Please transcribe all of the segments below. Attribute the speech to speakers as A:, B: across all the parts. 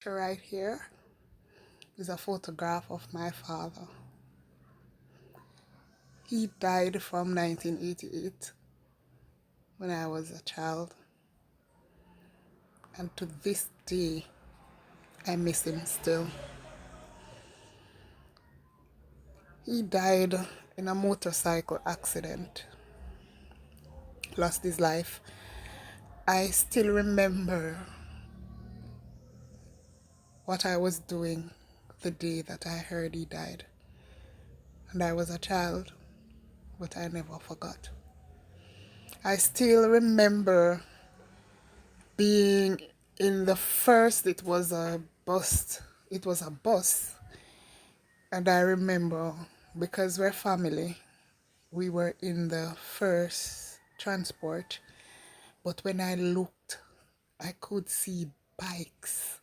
A: Right here is a photograph of my father. He died from 1988 when I was a child, and to this day I miss him still. He died in a motorcycle accident, lost his life. I still remember what I was doing the day that I heard he died. And I was a child, but I never forgot. I still remember being in the first, it was a bus. And I remember, because we're family, we were in the first transport. But when I looked, I could see bikes,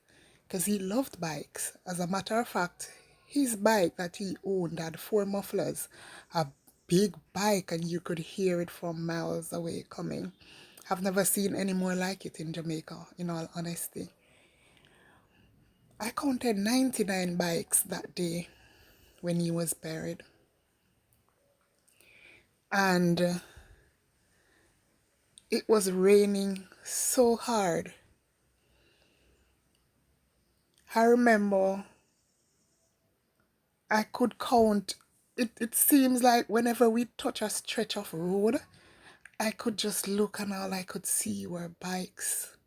A: because he loved bikes. As a matter of fact, his bike that he owned had four mufflers, a big bike, and you could hear it from miles away coming. I've never seen any more like it in Jamaica, in all honesty. I counted 99 bikes that day when he was buried. And it was raining so hard. I remember I could count. It seems like whenever we touch a stretch of road, I could just look and all I could see were bikes.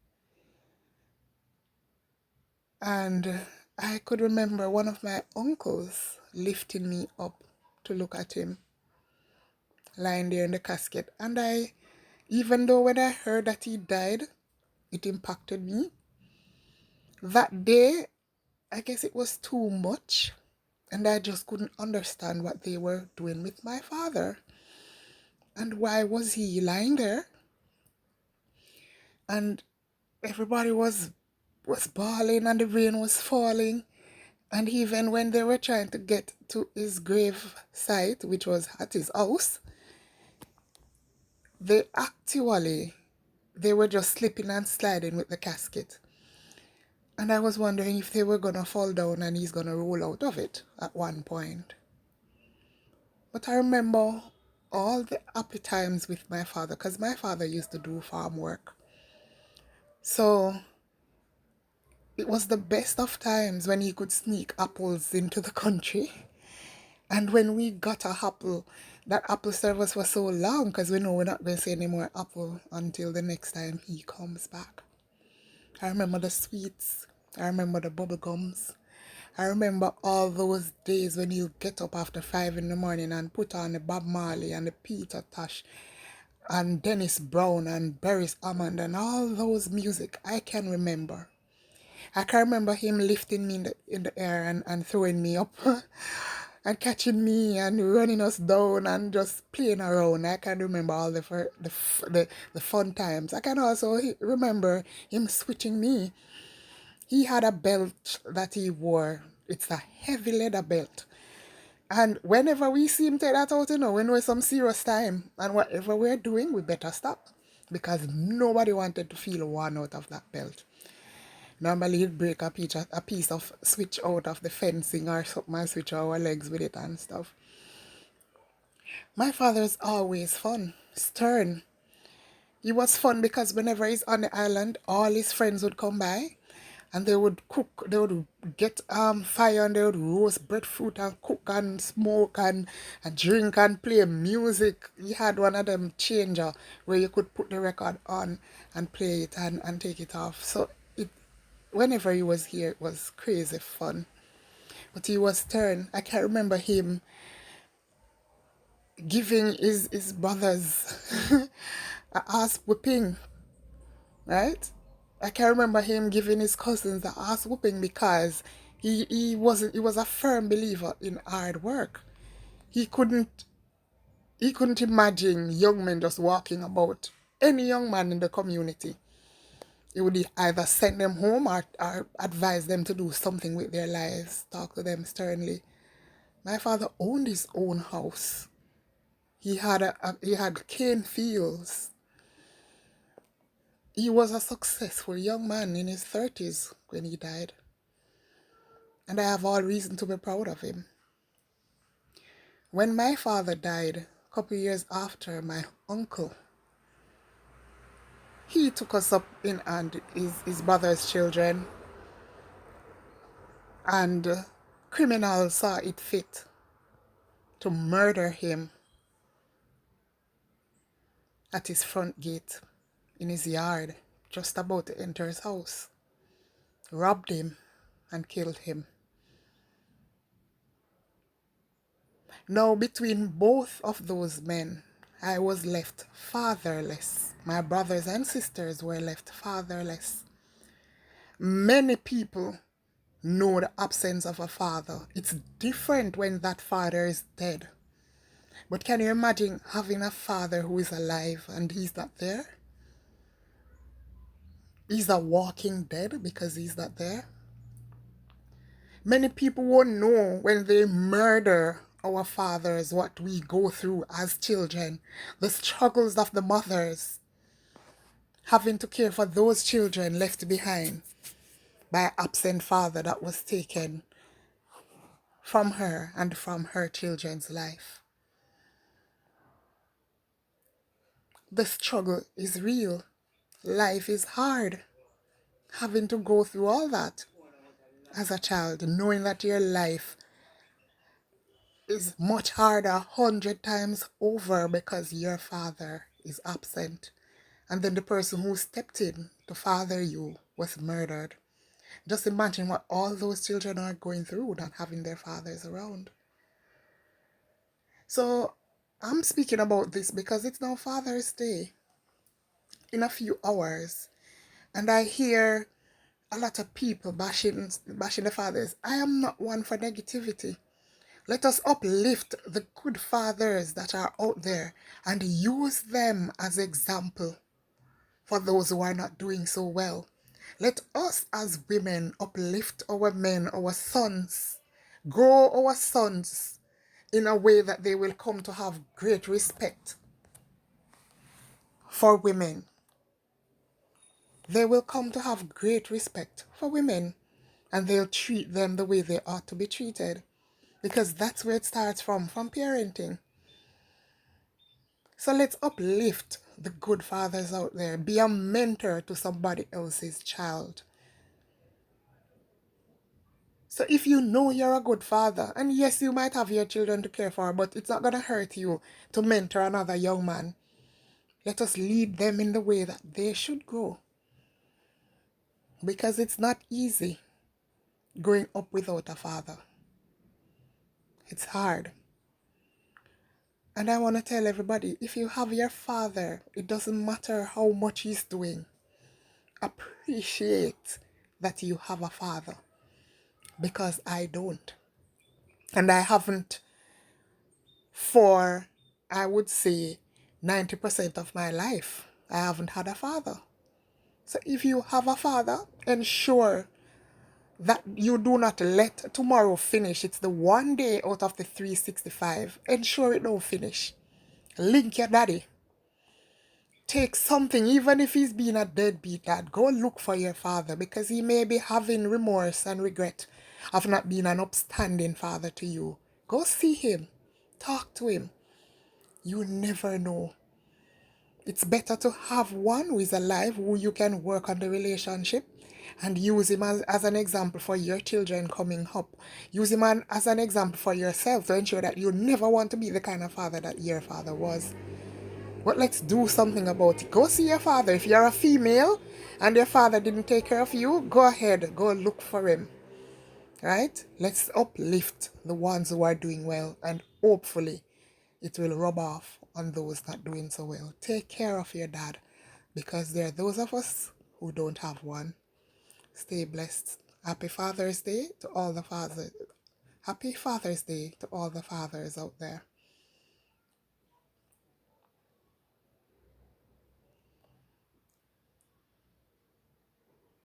A: And I could remember one of my uncles lifting me up to look at him lying there in the casket. And even though when I heard that he died, it impacted me. That day, I guess it was too much. And I just couldn't understand what they were doing with my father. And why was he lying there? And everybody was bawling and the rain was falling. And even when they were trying to get to his grave site, which was at his house, they were just slipping and sliding with the casket. And I was wondering if they were going to fall down and he's going to roll out of it at one point. But I remember all the happy times with my father, because my father used to do farm work. So it was the best of times when he could sneak apples into the country. And when we got a apple, that apple service was so long because we know we're not going to see any more apple until the next time he comes back. I remember the sweets. I remember the bubble gums. I remember all those days when you get up after 5 in the morning and put on the Bob Marley and the Peter Tosh and Dennis Brown and Beres Hammond and all those music. I can remember. I can remember him lifting me in the air and throwing me up and catching me and running us down and just playing around. I can remember all the fun times. I can also remember him switching me. He had a belt that he wore. It's a heavy leather belt. And whenever we see him take that out, we know it's some serious time. And whatever we're doing, we better stop. Because nobody wanted to feel one out of that belt. Normally he'd break a piece of switch out of the fencing or something and switch our legs with it and stuff. My father's always fun, stern. He was fun because whenever he's on the island, all his friends would come by and they would cook, they would get fire and they would roast breadfruit and cook and smoke and drink and play music. He had one of them changer where you could put the record on and play it and take it off. So whenever he was here, it was crazy fun. But he was stern. I can't remember him giving his brothers a ass whooping, right? I can remember him giving his cousins a ass whooping because he was a firm believer in hard work. He couldn't imagine young men just walking about. Any young man in the community, he would either send them home or advise them to do something with their lives, talk to them sternly. My father owned his own house. He had cane fields. He was a successful young man in his 30s when he died. And I have all reason to be proud of him. When my father died, a couple years after, my uncle, he took us up in and his brother's children, and criminals saw it fit to murder him at his front gate in his yard, just about to enter his house, robbed him and killed him. Now, between both of those men, I was left fatherless. My brothers and sisters were left fatherless. Many people know the absence of a father. It's different when that father is dead. But can you imagine having a father who is alive and he's not there? He's a walking dead because he's not there. Many people won't know when they murder our fathers what we go through as children, the struggles of the mothers, having to care for those children left behind by an absent father that was taken from her and from her children's life. The struggle is real. Life is hard. Having to go through all that as a child, knowing that your life is much harder 100 times over because your father is absent. And then the person who stepped in to father you was murdered. Just imagine what all those children are going through not having their fathers around. So I'm speaking about this because it's now Father's Day in a few hours. And I hear a lot of people bashing the fathers. I am not one for negativity. Let us uplift the good fathers that are out there and use them as example for those who are not doing so well. Let us as women uplift our men, our sons, grow our sons in a way that they will come to have great respect for women. They will come to have great respect for women, and they'll treat them the way they ought to be treated, because that's where it starts from parenting. So let's uplift the good fathers out there. Be a mentor to somebody else's child. So if you know you're a good father, and yes, you might have your children to care for, but it's not going to hurt you to mentor another young man. Let us lead them in the way that they should go. Because it's not easy growing up without a father. It's hard. And I want to tell everybody, if you have your father, it doesn't matter how much he's doing. Appreciate that you have a father. Because I don't. And I haven't for, I would say, 90% of my life. I haven't had a father. So if you have a father, ensure that you do not let tomorrow finish. It's the one day out of the 365. Ensure it don't finish. Link your daddy. Take something, even if he's been a deadbeat dad, go look for your father, because he may be having remorse and regret of not being an upstanding father to you. Go see him. Talk to him. You never know. It's better to have one who is alive, who you can work on the relationship and use him as an example for your children coming up. Use him as an example for yourself to ensure that you never want to be the kind of father that your father was. But let's do something about it. Go see your father. If you're a female and your father didn't take care of you, go ahead, go look for him. Right? Let's uplift the ones who are doing well, and hopefully it will rub off on those not doing so well. Take care of your dad, because there are those of us who don't have one. Stay blessed. Happy Father's Day to all the fathers. Happy Father's Day to all the fathers out there.